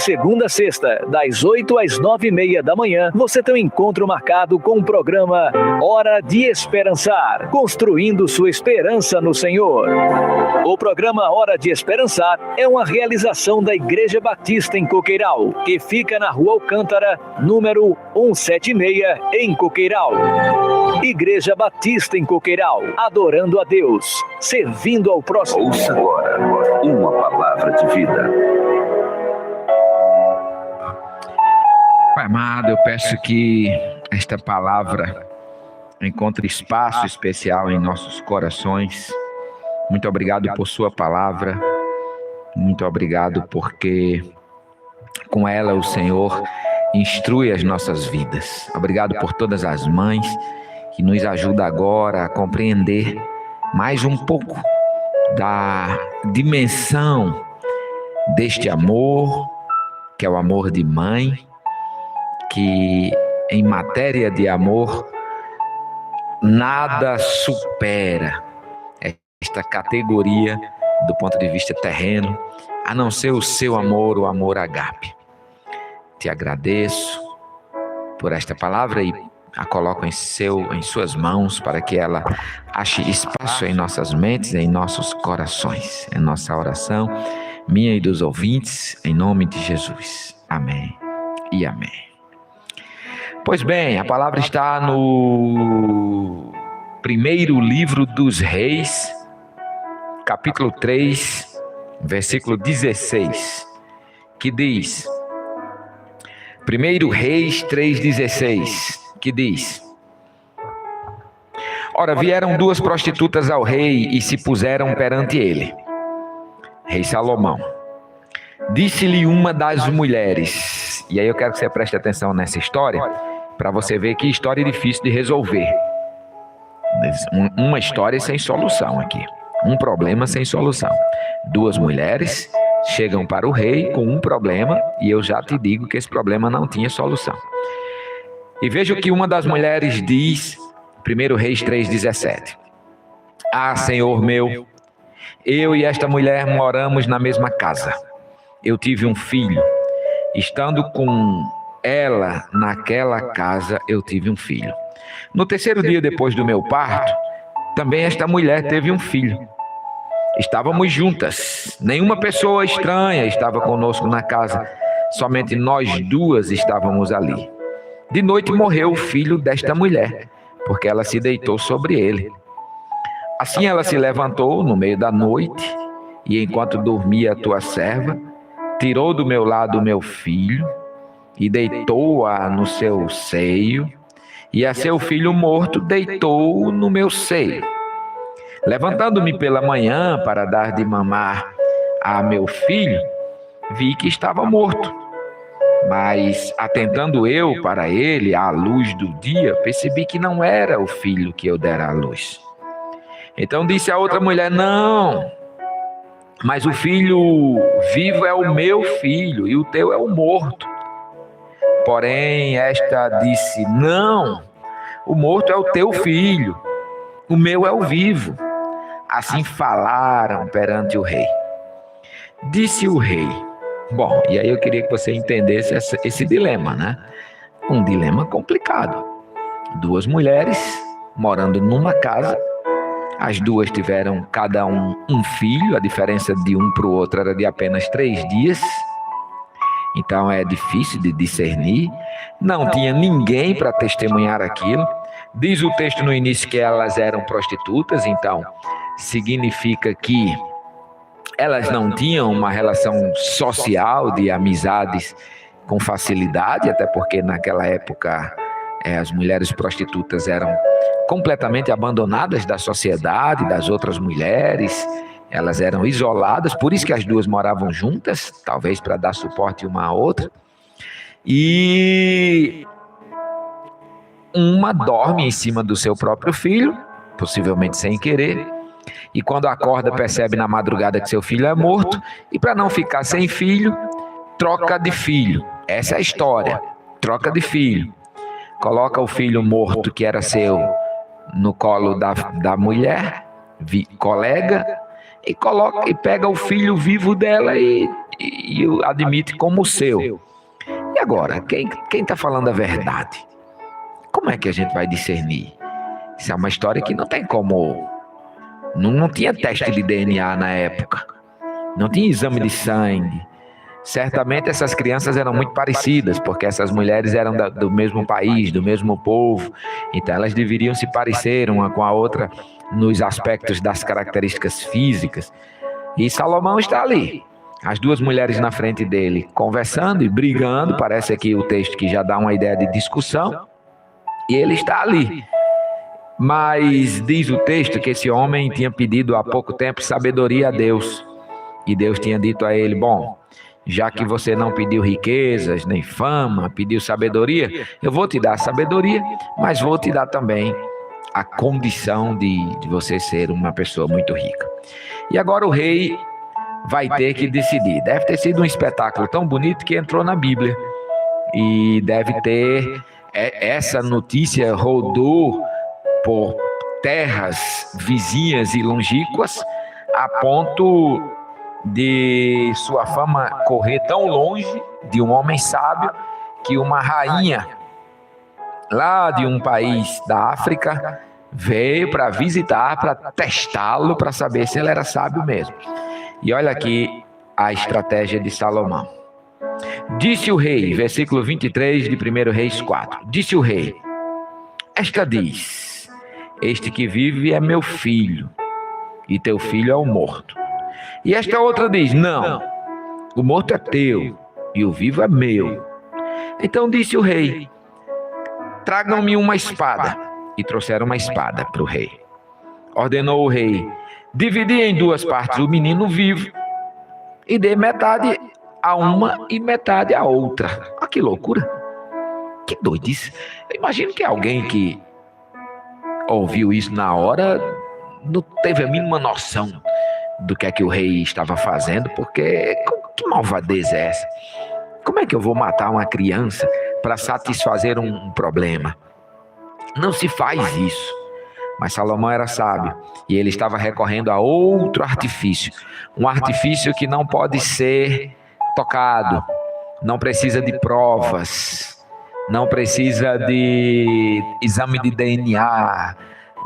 segunda a sexta, das 8 às 9h30 da manhã, você tem um encontro marcado com o programa Hora de Esperançar, construindo sua esperança no Senhor. O programa Hora de Esperançar é uma realização da Igreja Batista em Coqueiral, que fica na Rua Alcântara, número 176, em Coqueiral. Igreja Batista em Coqueiral, adorando a Deus, servindo ao próximo. Ouça agora uma palavra de vida. Pai amado, eu peço que esta palavra encontre espaço especial em nossos corações. Muito obrigado por sua palavra. Muito obrigado porque com ela o Senhor instrui as nossas vidas. Obrigado por todas as mães que nos ajudam agora a compreender mais um pouco da dimensão deste amor, que é o amor de mãe, que em matéria de amor nada supera esta categoria do ponto de vista terreno, a não ser o seu amor, o amor ágape. Te agradeço por esta palavra e a coloco em suas mãos para que ela ache espaço em nossas mentes, em nossos corações. É nossa oração, minha e dos ouvintes, em nome de Jesus. Amém e amém. Pois bem, a palavra está no primeiro livro dos Reis, capítulo 3, versículo 16, que diz, 1 Reis 3,16, que diz, ora, vieram duas prostitutas ao rei e se puseram perante ele, rei Salomão. Disse-lhe uma das mulheres, e aí eu quero que você preste atenção nessa história, para você ver que história difícil de resolver. Uma história sem solução aqui. Um problema sem solução. Duas mulheres chegam para o rei com um problema, e eu já te digo que esse problema não tinha solução. E veja o que uma das mulheres diz, 1 Reis 3,17. Ah, Senhor meu, eu e esta mulher moramos na mesma casa. Eu tive um filho. Estando com ela naquela casa, eu tive um filho. No terceiro dia depois do meu parto, também esta mulher teve um filho. Estávamos juntas. Nenhuma pessoa estranha estava conosco na casa. Somente nós duas estávamos ali. De noite morreu o filho desta mulher, porque ela se deitou sobre ele. Assim ela se levantou no meio da noite, e enquanto dormia a tua serva, tirou do meu lado o meu filho, e deitou-a no seu seio, e a seu filho morto deitou no meu seio. Levantando-me pela manhã para dar de mamar a meu filho, vi que estava morto. Mas, atentando eu para ele à luz do dia, percebi que não era o filho que eu dera à luz. Então disse a outra mulher, não, mas o filho vivo é o meu filho e o teu é o morto. Porém, esta disse, não, o morto é o teu filho, o meu é o vivo. Assim falaram perante o rei. Disse o rei, bom, e aí eu queria que você entendesse esse dilema, né? Um dilema complicado. Duas mulheres morando numa casa, as duas tiveram cada um filho, a diferença de um para o outro era de apenas 3 dias. Então é difícil de discernir, não tinha ninguém para testemunhar aquilo. Diz o texto no início que elas eram prostitutas, então significa que elas não tinham uma relação social de amizades com facilidade, até porque naquela época as mulheres prostitutas eram completamente abandonadas da sociedade, das outras mulheres. Elas eram isoladas, por isso que as duas moravam juntas, talvez para dar suporte uma à outra. E uma dorme em cima do seu próprio filho, possivelmente sem querer. E quando acorda, percebe na madrugada que seu filho é morto. E para não ficar sem filho, troca de filho. Essa é a história. Troca de filho. Coloca o filho morto, que era seu, no colo da mulher, colega, e pega o filho vivo dela e e o admite como seu. E agora, quem está falando a verdade? Como é que a gente vai discernir? Isso é uma história que não tem como... Não tinha teste de DNA na época. Não tinha exame de sangue. Certamente essas crianças eram muito parecidas, porque essas mulheres eram do mesmo país, do mesmo povo. Então elas deveriam se parecer uma com a outra nos aspectos das características físicas. E Salomão está ali. As duas mulheres na frente dele, conversando e brigando. Parece aqui o texto que já dá uma ideia de discussão. E ele está ali. Mas diz o texto que esse homem tinha pedido há pouco tempo sabedoria a Deus. E Deus tinha dito a ele, bom, já que você não pediu riquezas, nem fama, pediu sabedoria, eu vou te dar sabedoria, mas vou te dar também a condição de você ser uma pessoa muito rica. E agora o rei vai ter que decidir. Deve ter sido um espetáculo tão bonito que entrou na Bíblia. E deve ter... Essa notícia rodou por terras vizinhas e longínquas a ponto de sua fama correr tão longe de um homem sábio que uma rainha lá de um país da África veio para visitar, para testá-lo, para saber se ele era sábio mesmo. E olha aqui a estratégia de Salomão. Disse o rei, versículo 23 de 1 Reis 4. Disse o rei, esta diz, este que vive é meu filho, e teu filho é o morto. E esta outra diz, não, o morto é teu, e o vivo é meu. Então disse o rei, tragam-me uma espada. E trouxeram uma espada para o rei. Ordenou o rei, dividi em duas partes o menino vivo, e dê metade a uma e metade a outra. Ah, que loucura! Que doidice! Eu imagino que alguém que ouviu isso na hora não teve a mínima noção do que é que o rei estava fazendo, porque que malvadeza é essa? Como é que eu vou matar uma criança para satisfazer um problema? Não se faz isso. Mas Salomão era sábio e ele estava recorrendo a outro artifício, um artifício que não pode ser tocado, não precisa de provas, não precisa de exame de DNA,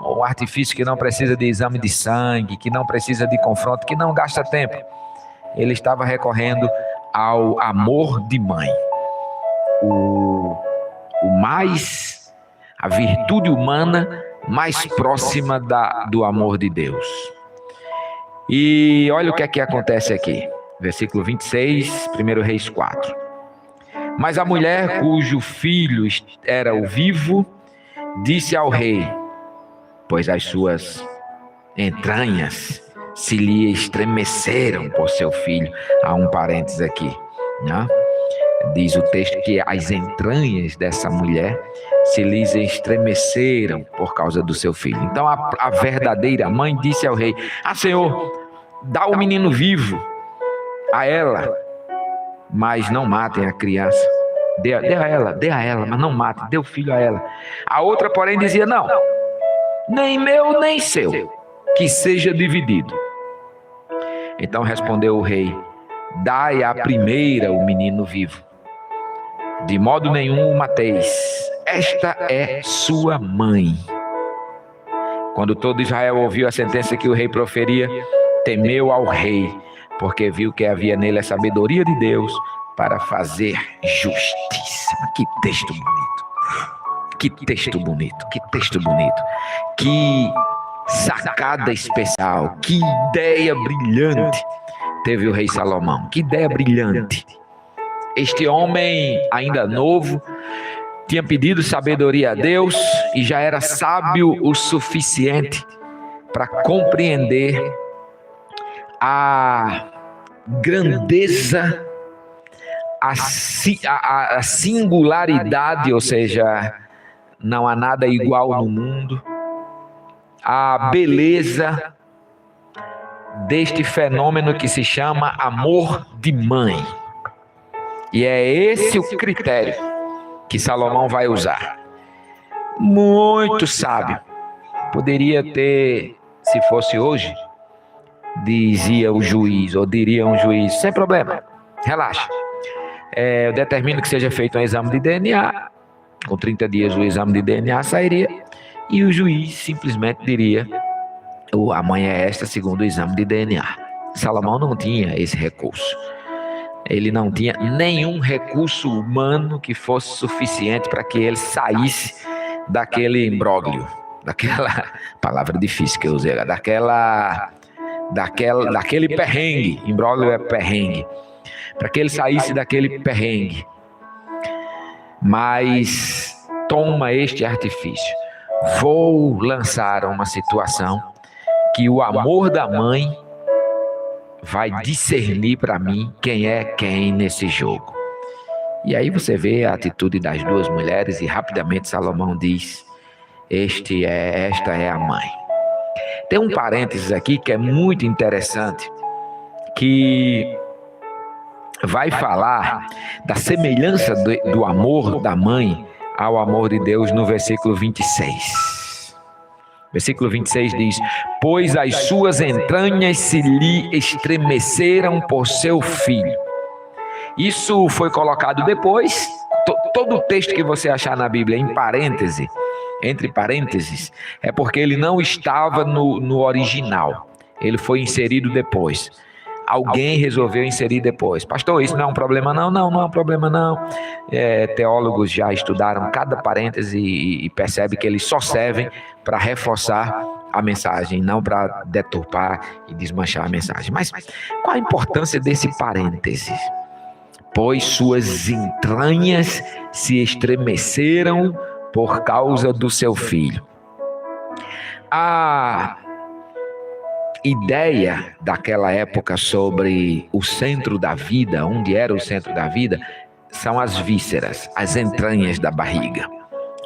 um artifício que não precisa de exame de sangue, que não precisa de confronto, que não gasta tempo. Ele estava recorrendo ao amor de mãe, a virtude humana mais próxima do amor de Deus. E olha o que é que acontece aqui. Versículo 26, 1 Reis 4. Mas a mulher cujo filho era o vivo, disse ao rei, pois as suas entranhas se lhe estremeceram por seu filho. Há um parênteses aqui, né? Diz o texto que as entranhas dessa mulher se lhes estremeceram por causa do seu filho. Então a verdadeira mãe disse ao rei, Senhor, dá o menino vivo a ela, mas não matem a criança. Dê a ela, mas não matem, dê o filho a ela. A outra, porém, dizia, não, nem meu, nem seu, que seja dividido. Então respondeu o rei, dai à primeira o menino vivo. De modo nenhum o mateis. Esta é sua mãe. Quando todo Israel ouviu a sentença que o rei proferia, temeu ao rei, porque viu que havia nele a sabedoria de Deus para fazer justiça. Que texto bonito. Que texto bonito. Que texto bonito. Que sacada especial. Que ideia brilhante teve o rei Salomão. Que ideia brilhante. Este homem, ainda novo, tinha pedido sabedoria a Deus e já era sábio o suficiente para compreender a grandeza, a singularidade, ou seja, não há nada igual no mundo, a beleza deste fenômeno que se chama amor de mãe. E é esse o critério que Salomão vai usar. Muito sábio. Poderia ter, se fosse hoje, dizia o juiz, ou diria um juiz, sem problema, relaxa. Eu determino que seja feito um exame de DNA. Com 30 dias o exame de DNA sairia e o juiz simplesmente diria: a mãe é esta segundo o exame de DNA. Salomão não tinha esse recurso. Ele não tinha nenhum recurso humano que fosse suficiente para que ele saísse daquele imbróglio, daquela palavra difícil que eu usei, daquele perrengue. Imbróglio é perrengue. Para que ele saísse daquele perrengue. Mas toma este artifício. Vou lançar uma situação que o amor da mãe vai discernir para mim quem é quem nesse jogo. E aí você vê a atitude das duas mulheres e rapidamente Salomão diz: esta é a mãe. Tem um parênteses aqui que é muito interessante, que vai falar da semelhança do amor da mãe ao amor de Deus no versículo 26. Versículo 26 diz: pois as suas entranhas se lhe estremeceram por seu filho. Isso foi colocado depois. Todo o texto que você achar na Bíblia em parêntese, entre parênteses, é porque ele não estava no original. Ele foi inserido depois. Alguém resolveu inserir depois. Pastor, isso não é um problema não? Não é um problema não. Teólogos já estudaram cada parêntese e percebem que eles só servem para reforçar a mensagem, não para deturpar e desmanchar a mensagem. Mas qual a importância desse parêntese? Pois suas entranhas se estremeceram por causa do seu filho. A ideia daquela época sobre o centro da vida, onde era o centro da vida, são as vísceras, as entranhas da barriga,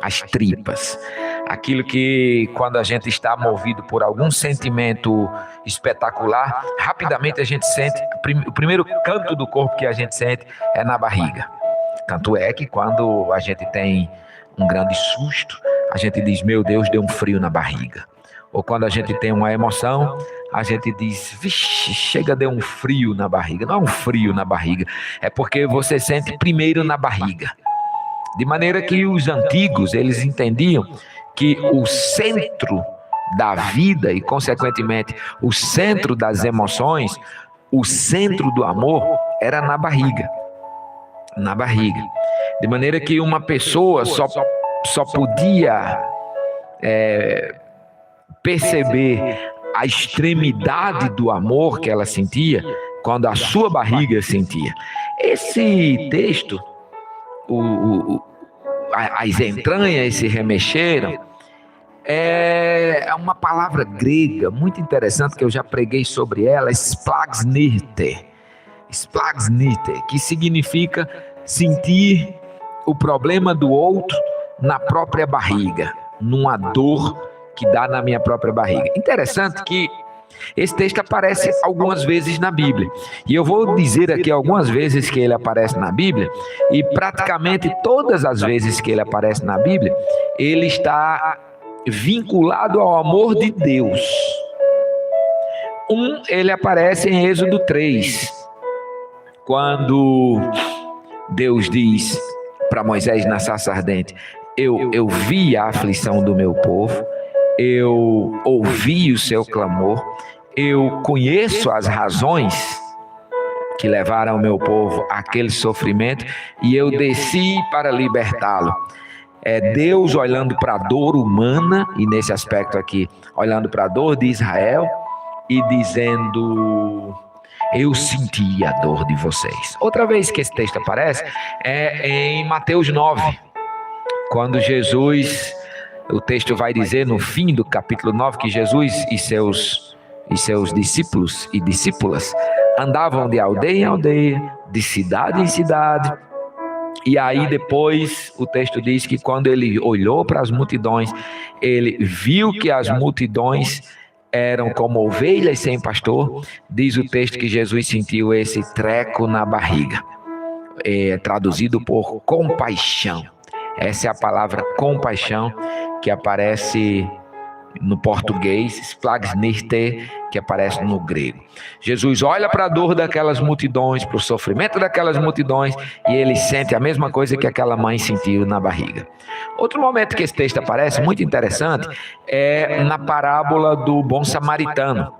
as tripas. Aquilo que, quando a gente está movido por algum sentimento espetacular, rapidamente a gente sente, o primeiro canto do corpo que a gente sente é na barriga. Tanto é que quando a gente tem um grande susto, a gente diz: meu Deus, deu um frio na barriga. Ou quando a gente tem uma emoção, a gente diz: vixe, chega, deu um frio na barriga. Não é um frio na barriga, é porque você sente primeiro na barriga. De maneira que os antigos, eles entendiam que o centro da vida e, consequentemente, o centro das emoções, o centro do amor, era na barriga. Na barriga. De maneira que uma pessoa só podia perceber a extremidade do amor que ela sentia quando a sua barriga sentia. Esse texto, as entranhas se remexeram, é uma palavra grega muito interessante que eu já preguei sobre ela, splagnirte, que significa sentir o problema do outro na própria barriga, numa dor que dá na minha própria barriga. Interessante que esse texto aparece algumas vezes na Bíblia. E eu vou dizer aqui algumas vezes que ele aparece na Bíblia, e praticamente todas as vezes que ele aparece na Bíblia, ele está vinculado ao amor de Deus. Ele aparece em Êxodo 3, quando Deus diz para Moisés na sarça ardente: eu vi a aflição do meu povo, eu ouvi o seu clamor, eu conheço as razões que levaram o meu povo àquele sofrimento e eu desci para libertá-lo. É Deus olhando para a dor humana, e nesse aspecto aqui, olhando para a dor de Israel e dizendo: eu senti a dor de vocês. Outra vez que esse texto aparece é em Mateus 9, quando Jesus, o texto vai dizer no fim do capítulo 9 que Jesus e seus discípulos e discípulas andavam de aldeia em aldeia, de cidade em cidade. E aí depois o texto diz que quando ele olhou para as multidões, ele viu que as multidões eram como ovelhas sem pastor. Diz o texto que Jesus sentiu esse treco na barriga, traduzido por compaixão. Essa é a palavra compaixão que aparece no português, splagnirte, que aparece no grego. Jesus olha para a dor daquelas multidões, para o sofrimento daquelas multidões, e ele sente a mesma coisa que aquela mãe sentiu na barriga. Outro momento que esse texto aparece, muito interessante, é na parábola do bom samaritano,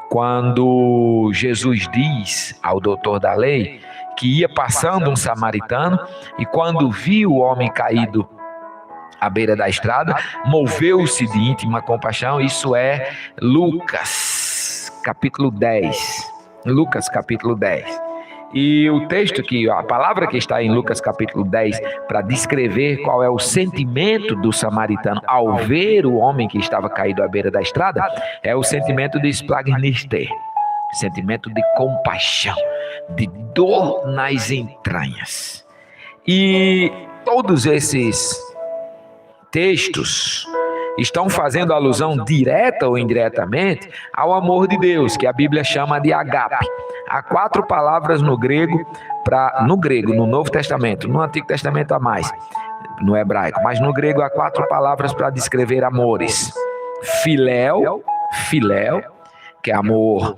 quando Jesus diz ao doutor da lei que ia passando um samaritano, e quando viu o homem caído à beira da estrada, moveu-se de íntima compaixão. Isso é Lucas, capítulo 10. Lucas, capítulo 10. E o texto a palavra que está em Lucas, capítulo 10, para descrever qual é o sentimento do samaritano ao ver o homem que estava caído à beira da estrada, é o sentimento de splagnirte, sentimento de compaixão, de dor nas entranhas. E todos esses textos estão fazendo alusão direta ou indiretamente ao amor de Deus, que a Bíblia chama de agape. Há 4 palavras no grego, no Novo Testamento, no Antigo Testamento há mais, no hebraico, mas no grego há 4 palavras para descrever amores. Filéu, que é amor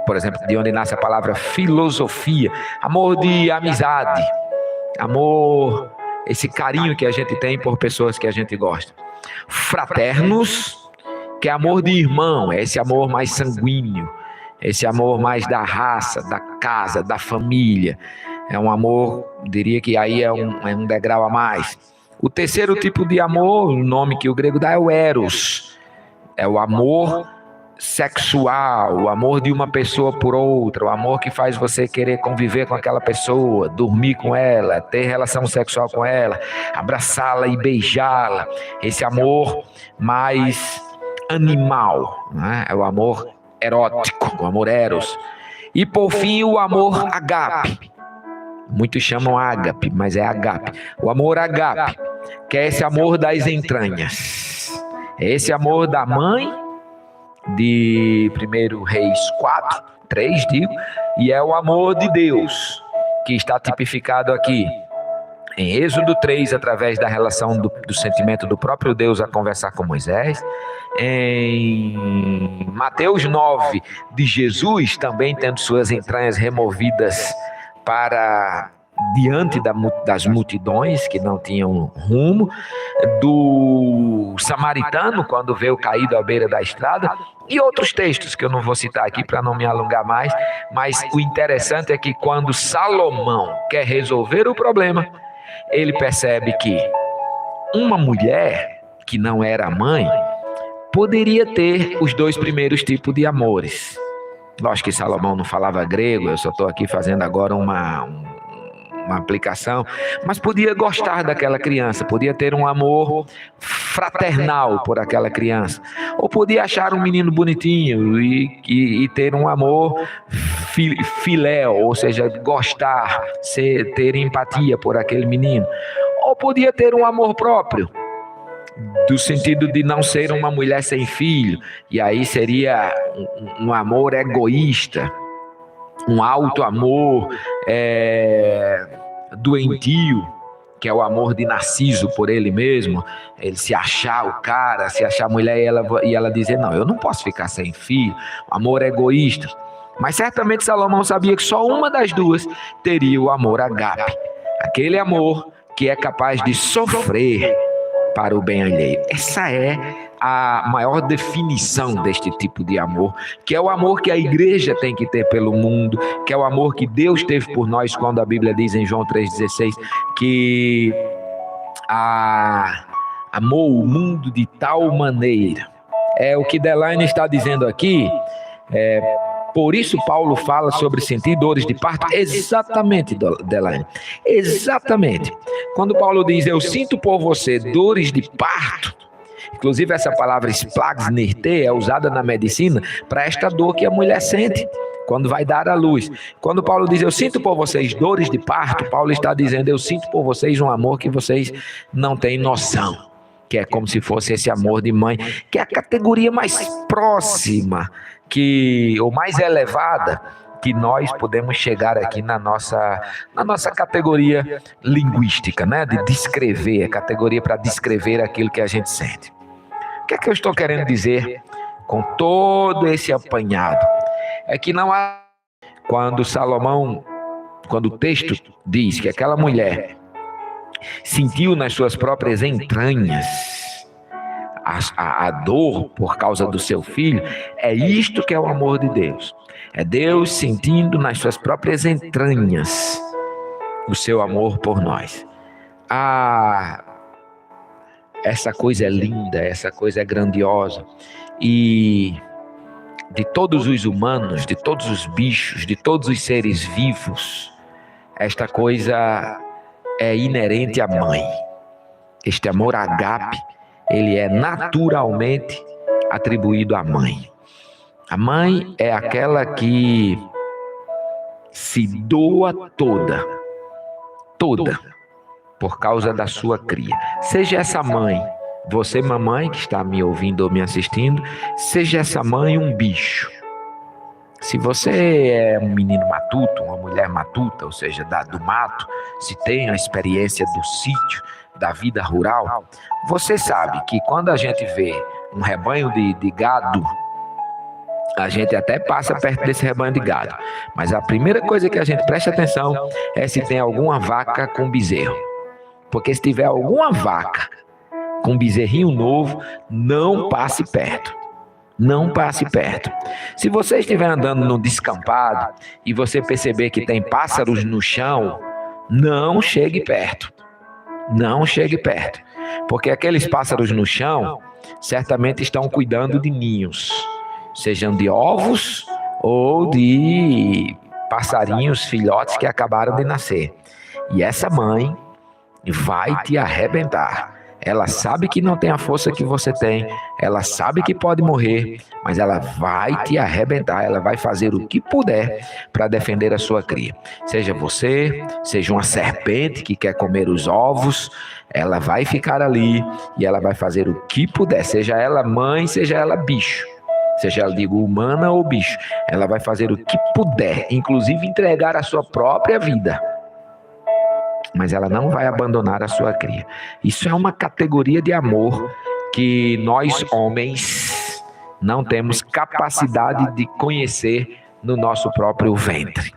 por exemplo, de onde nasce a palavra filosofia, amor de amizade, amor, esse carinho que a gente tem por pessoas que a gente gosta. Fraternos, que é amor de irmão, é esse amor mais sanguíneo, esse amor mais da raça, da casa, da família. É um amor, diria que aí é um degrau a mais. O terceiro tipo de amor, o nome que o grego dá é o eros, é o amor sexual, o amor de uma pessoa por outra, o amor que faz você querer conviver com aquela pessoa, dormir com ela, ter relação sexual com ela, abraçá-la e beijá-la. Esse amor mais animal, né? É o amor erótico, o amor eros. E por fim o amor agape. Muitos chamam ágape, mas é agape. O amor agape, que é esse amor das entranhas. É esse amor da mãe de 1 Reis 3, e é o amor de Deus, que está tipificado aqui em Êxodo 3, através da relação do sentimento do próprio Deus a conversar com Moisés, em Mateus 9, de Jesus também tendo suas entranhas removidas para diante das multidões que não tinham rumo, do samaritano quando vê o caído à beira da estrada, e outros textos que eu não vou citar aqui para não me alongar mais, mas o interessante é que quando Salomão quer resolver o problema, ele percebe que uma mulher que não era mãe poderia ter os 2 primeiros tipos de amores. Lógico que Salomão não falava grego, eu só estou aqui fazendo agora uma aplicação, mas podia gostar daquela criança, podia ter um amor fraternal por aquela criança, ou podia achar um menino bonitinho e ter um amor filéu, ou seja, gostar, ter empatia por aquele menino, ou podia ter um amor próprio, do sentido de não ser uma mulher sem filho, e aí seria um amor egoísta, um alto amor doentio, que é o amor de Narciso por ele mesmo, ele se achar o cara, se achar a mulher e ela dizer, não, eu não posso ficar sem filho, amor egoísta. Mas certamente Salomão sabia que só uma das duas teria o amor agape, aquele amor que é capaz de sofrer para o bem alheio. Essa é a maior definição deste tipo de amor, que é o amor que a igreja tem que ter pelo mundo, que é o amor que Deus teve por nós, quando a Bíblia diz em João 3,16 que amou o mundo de tal maneira. É o que Delaine está dizendo aqui. Por isso Paulo fala sobre sentir dores de parto. Exatamente, Delaine, exatamente. Quando Paulo diz, eu sinto por você dores de parto, inclusive essa palavra splagnirte é usada na medicina para esta dor que a mulher sente quando vai dar à luz. Quando Paulo diz, eu sinto por vocês dores de parto, Paulo está dizendo, eu sinto por vocês um amor que vocês não têm noção, que é como se fosse esse amor de mãe, que é a categoria mais próxima, ou mais elevada que nós podemos chegar aqui na nossa categoria linguística, né? De descrever, a categoria para descrever aquilo que a gente sente. O que é que eu estou querendo dizer com todo esse apanhado? É que não há... Quando o texto diz que aquela mulher sentiu nas suas próprias entranhas a dor por causa do seu filho, é isto que é o amor de Deus. É Deus sentindo nas suas próprias entranhas o seu amor por nós. Essa coisa é linda, essa coisa é grandiosa. E de todos os humanos, de todos os bichos, de todos os seres vivos, esta coisa é inerente à mãe. Este amor ágape, ele é naturalmente atribuído à mãe. A mãe é aquela que se doa toda, por causa da sua cria. Seja essa mãe, você mamãe que está me ouvindo ou me assistindo, seja essa mãe um bicho. Se você é um menino matuto, uma mulher matuta, ou seja, do mato, se tem a experiência do sítio, da vida rural, você sabe que quando a gente vê um rebanho de gado, a gente até passa perto desse rebanho de gado, mas a primeira coisa que a gente presta atenção é se tem alguma vaca com bezerro. Porque se tiver alguma vaca com bezerrinho novo, não passe perto. Não passe perto. Se você estiver andando num descampado e você perceber que tem pássaros no chão, não chegue perto. Não chegue perto. Porque aqueles pássaros no chão certamente estão cuidando de ninhos, sejam de ovos ou de passarinhos filhotes que acabaram de nascer. E essa mãe vai te arrebentar. Ela sabe que não tem a força que você tem, ela sabe que pode morrer, mas ela vai te arrebentar, ela vai fazer o que puder para defender a sua cria. Seja você, seja uma serpente que quer comer os ovos, ela vai ficar ali e ela vai fazer o que puder, seja ela mãe, seja ela bicho. Seja ela, digo, humana ou bicho, ela vai fazer o que puder, inclusive entregar a sua própria vida. Mas ela não vai abandonar a sua cria. Isso é uma categoria de amor que nós, homens, não temos capacidade de conhecer no nosso próprio ventre,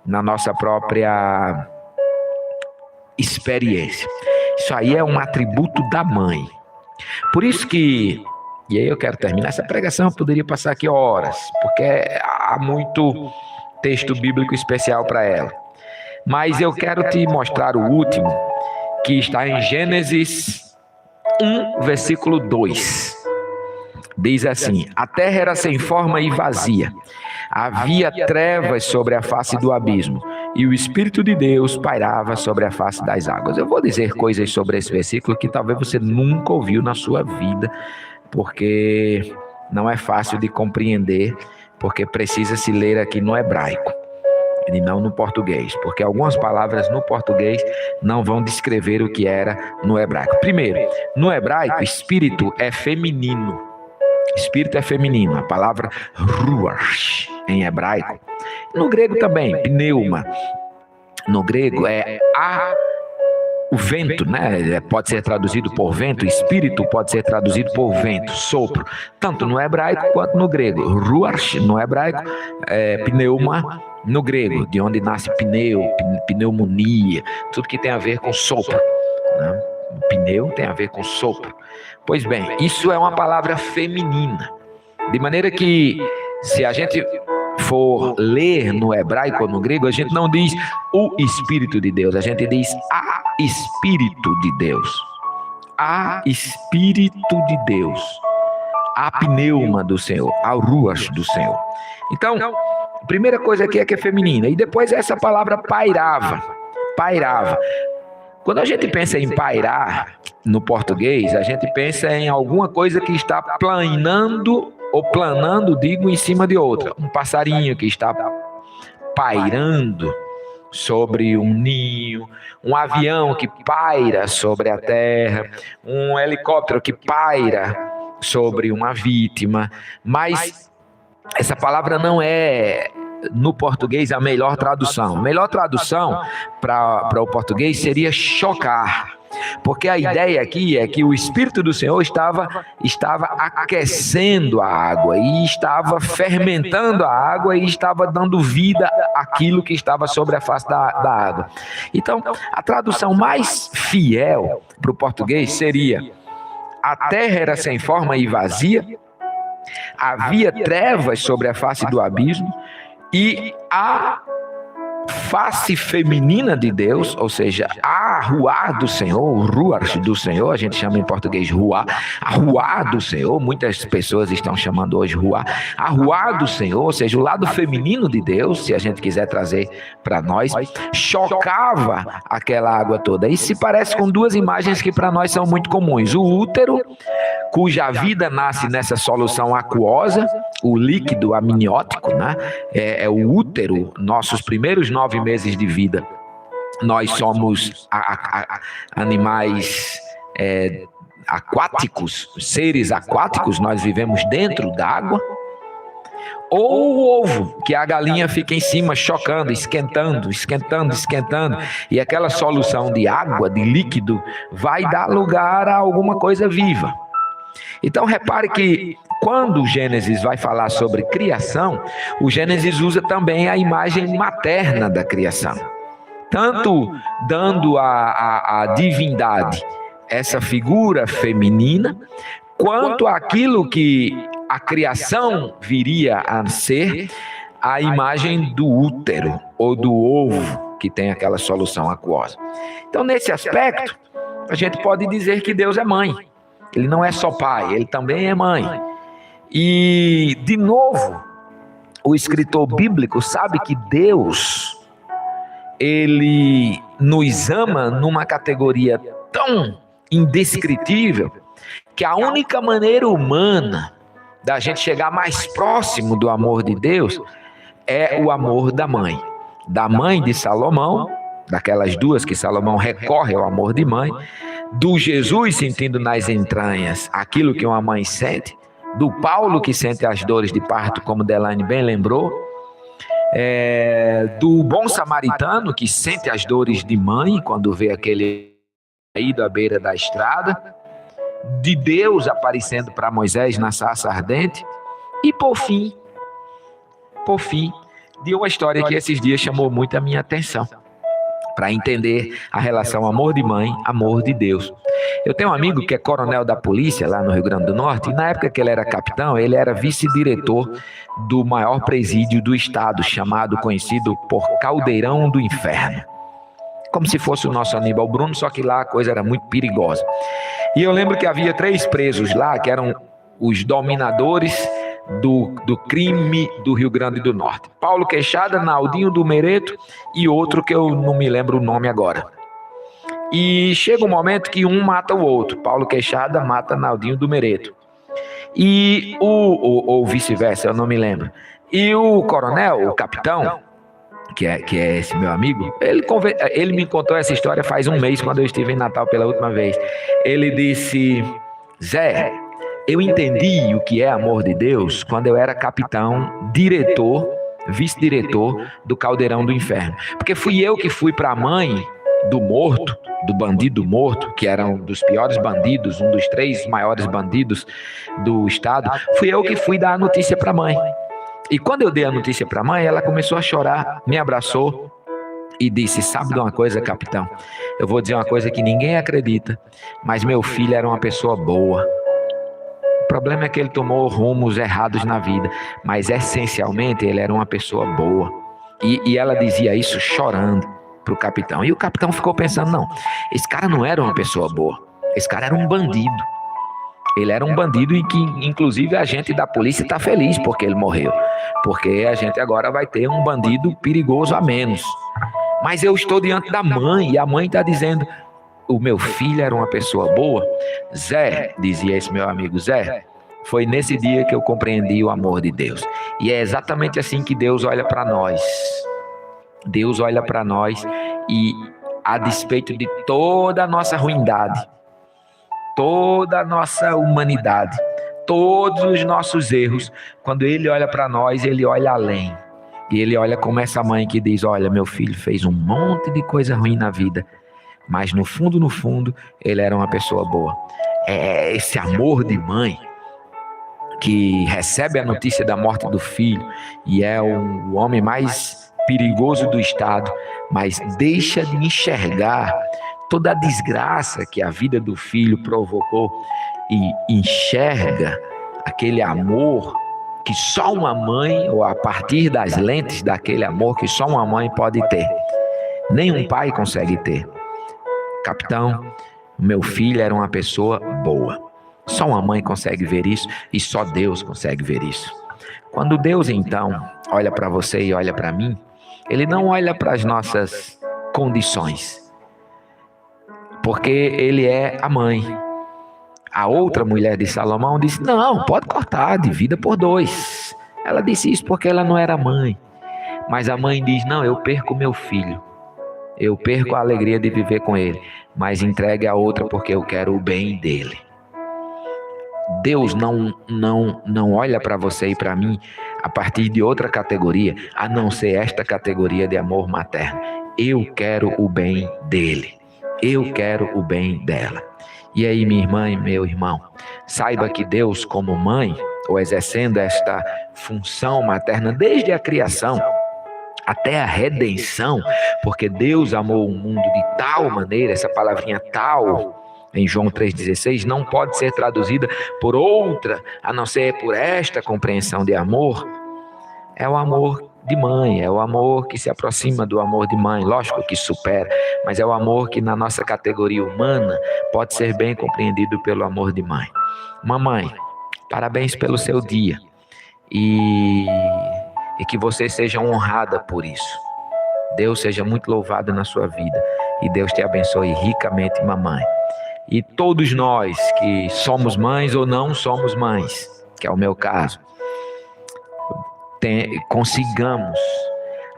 na nossa própria experiência. Isso aí é um atributo da mãe. Por isso que, e aí eu quero terminar essa pregação, eu poderia passar aqui horas, porque há muito texto bíblico especial para ela. Mas eu quero te mostrar o último, que está em Gênesis 1, versículo 2. Diz assim: a terra era sem forma e vazia. Havia trevas sobre a face do abismo, e o Espírito de Deus pairava sobre a face das águas. Eu vou dizer coisas sobre esse versículo que talvez você nunca ouviu na sua vida, porque não é fácil de compreender, porque precisa se ler aqui no hebraico e não no português, porque algumas palavras no português não vão descrever o que era no hebraico. Primeiro, no hebraico, espírito é feminino. Espírito é feminino. A palavra ruach em hebraico. No grego também, pneuma. No grego é o vento, né? Pode ser traduzido por vento. Espírito pode ser traduzido por vento, sopro. Tanto no hebraico quanto no grego. Ruach no hebraico, pneuma no grego, de onde nasce pneumonia, tudo que tem a ver com sopro, né? Pneu tem a ver com sopro. Pois bem, isso é uma palavra feminina, de maneira que se a gente for ler no hebraico ou no grego, a gente não diz o Espírito de Deus, a gente diz a Espírito de Deus, a Espírito de Deus, a pneuma do Senhor, a ruach do Senhor. Então, a primeira coisa aqui é que é feminina. E depois essa palavra pairava. Quando a gente pensa em pairar no português, a gente pensa em alguma coisa que está planando, digo, em cima de outra. Um passarinho que está pairando sobre um ninho, um avião que paira sobre a terra, um helicóptero que paira sobre uma vítima. Mas essa palavra não é no português a melhor tradução. A melhor tradução para o português seria chocar. Porque a ideia aqui é que o Espírito do Senhor estava aquecendo a água, e estava fermentando a água, e estava dando vida àquilo que estava sobre a face da água. Então, a tradução mais fiel para o português seria: a terra era sem forma e vazia, havia trevas sobre a face do abismo, e a face feminina de Deus, ou seja, a ruá do Senhor, o ruach do Senhor, a gente chama em português ruá, a ruá do Senhor, muitas pessoas estão chamando hoje ruá, a ruá do Senhor, ou seja, o lado feminino de Deus, se a gente quiser trazer para nós, chocava aquela água toda. E se parece com duas imagens que para nós são muito comuns: o útero, cuja vida nasce nessa solução aquosa, o líquido amniótico, né? É o útero, nossos primeiros 9 meses de vida. Nós somos animais aquáticos, seres aquáticos, nós vivemos dentro d'água. Ou o ovo, que a galinha fica em cima chocando, esquentando, e aquela solução de água, de líquido, vai dar lugar a alguma coisa viva. Então repare que quando o Gênesis vai falar sobre criação, o Gênesis usa também a imagem materna da criação, tanto dando à divindade essa figura feminina, quanto aquilo que a criação viria a ser, a imagem do útero ou do ovo, que tem aquela solução aquosa. Então, nesse aspecto, a gente pode dizer que Deus é mãe. Ele não é só pai, ele também é mãe. E, de novo, o escritor bíblico sabe que Deus, ele nos ama numa categoria tão indescritível, que a única maneira humana da gente chegar mais próximo do amor de Deus é o amor da mãe de Salomão, daquelas duas que Salomão recorre ao amor de mãe, do Jesus sentindo nas entranhas aquilo que uma mãe sente, do Paulo que sente as dores de parto, como Delaine bem lembrou, do bom samaritano que sente as dores de mãe quando vê aquele caído à beira da estrada, de Deus aparecendo para Moisés na sarça ardente, e por fim, de uma história que esses dias chamou muito a minha atenção, para entender a relação amor de mãe, amor de Deus. Eu tenho um amigo que é coronel da polícia lá no Rio Grande do Norte, e na época que ele era capitão, ele era vice-diretor do maior presídio do estado, conhecido por Caldeirão do Inferno. Como se fosse o nosso Aníbal Bruno, só que lá a coisa era muito perigosa. E eu lembro que havia 3 presos lá, que eram os dominadores do crime do Rio Grande do Norte: Paulo Queixada, Naldinho do Mereto e outro que eu não me lembro o nome agora. E chega um momento que um mata o outro. Paulo Queixada mata Naldinho do Mereto. E ou vice-versa, eu não me lembro. E o coronel, o capitão, que é esse meu amigo, ele me contou essa história faz um mês, quando eu estive em Natal pela última vez. Ele disse: Zé, eu entendi o que é amor de Deus quando eu era capitão, diretor, vice-diretor do Caldeirão do Inferno. Porque fui eu que fui para a mãe do morto, do bandido morto, que era um dos piores bandidos, um dos 3 maiores bandidos do estado. Fui eu que fui dar a notícia para a mãe. E quando eu dei a notícia para a mãe, ela começou a chorar, me abraçou e disse: sabe de uma coisa, capitão? Eu vou dizer uma coisa que ninguém acredita, mas meu filho era uma pessoa boa. O problema é que ele tomou rumos errados na vida, mas essencialmente ele era uma pessoa boa. E ela dizia isso chorando para o capitão. E o capitão ficou pensando: não, esse cara não era uma pessoa boa, esse cara era um bandido. Ele era um bandido, e que inclusive a gente da polícia está feliz porque ele morreu, porque a gente agora vai ter um bandido perigoso a menos. Mas eu estou diante da mãe, e a mãe está dizendo: o meu filho era uma pessoa boa. Zé, dizia esse meu amigo, Zé, foi nesse dia que eu compreendi o amor de Deus. E é exatamente assim que Deus olha para nós. Deus olha para nós e, a despeito de toda a nossa ruindade, toda a nossa humanidade, todos os nossos erros, quando Ele olha para nós, Ele olha além. E ele olha como essa mãe que diz: olha, meu filho fez um monte de coisa ruim na vida, mas no fundo, ele era uma pessoa boa. É esse amor de mãe que recebe a notícia da morte do filho e é o homem mais perigoso do estado, mas deixa de enxergar toda a desgraça que a vida do filho provocou e enxerga aquele amor que só uma mãe, ou a partir das lentes daquele amor que só uma mãe pode ter. Nenhum pai consegue ter. Capitão, meu filho era uma pessoa boa. Só uma mãe consegue ver isso e só Deus consegue ver isso. Quando Deus, então, olha para você e olha para mim, Ele não olha para as nossas condições, porque Ele é a mãe. A outra mulher de Salomão disse: não, pode cortar, divida por 2. Ela disse isso porque ela não era mãe. Mas a mãe diz: não, eu perco meu filho. Eu perco a alegria de viver com ele, mas entregue a outra porque eu quero o bem dele. Deus não olha para você e para mim a partir de outra categoria, a não ser esta categoria de amor materno. Eu quero o bem dele. Eu quero o bem dela. E aí, minha irmã e meu irmão, saiba que Deus, como mãe, ou exercendo esta função materna desde a criação até a redenção, porque Deus amou o mundo de tal maneira, essa palavrinha tal, em João 3,16, não pode ser traduzida por outra, a não ser por esta compreensão de amor. É o amor de mãe, é o amor que se aproxima do amor de mãe, lógico que supera, mas é o amor que na nossa categoria humana pode ser bem compreendido pelo amor de mãe. Mamãe, parabéns pelo seu dia e que você seja honrada por isso. Deus seja muito louvado na sua vida e Deus te abençoe ricamente, mamãe. E todos nós que somos mães ou não somos mães, que é o meu caso, consigamos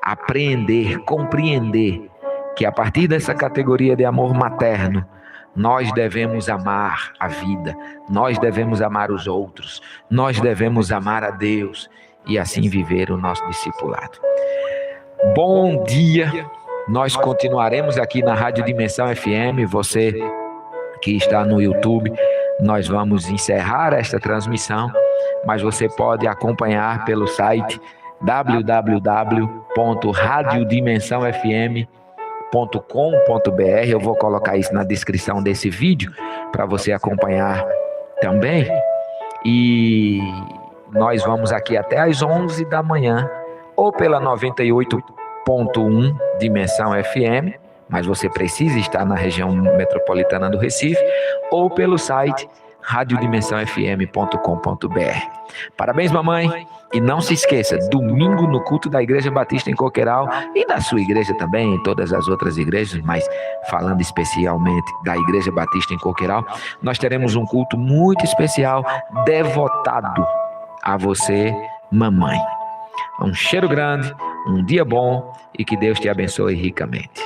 apreender, compreender que a partir dessa categoria de amor materno, nós devemos amar a vida, nós devemos amar os outros, nós devemos amar a Deus e assim viver o nosso discipulado. Bom dia, nós continuaremos aqui na Rádio Dimensão FM, você que está no YouTube, nós vamos encerrar esta transmissão, mas você pode acompanhar pelo site www.radiodimensãofm.com.br. Eu vou colocar isso na descrição desse vídeo para você acompanhar também. E nós vamos aqui até às 11 da manhã, ou pela 98.1 Dimensão FM, mas você precisa estar na região metropolitana do Recife, ou pelo site radiodimensãofm.com.br. Parabéns, mamãe, e não se esqueça, domingo no culto da Igreja Batista em Coqueiral e da sua igreja também, em todas as outras igrejas, mas falando especialmente da Igreja Batista em Coqueiral, nós teremos um culto muito especial, devotado a você, mamãe. Um cheiro grande, um dia bom e que Deus te abençoe ricamente.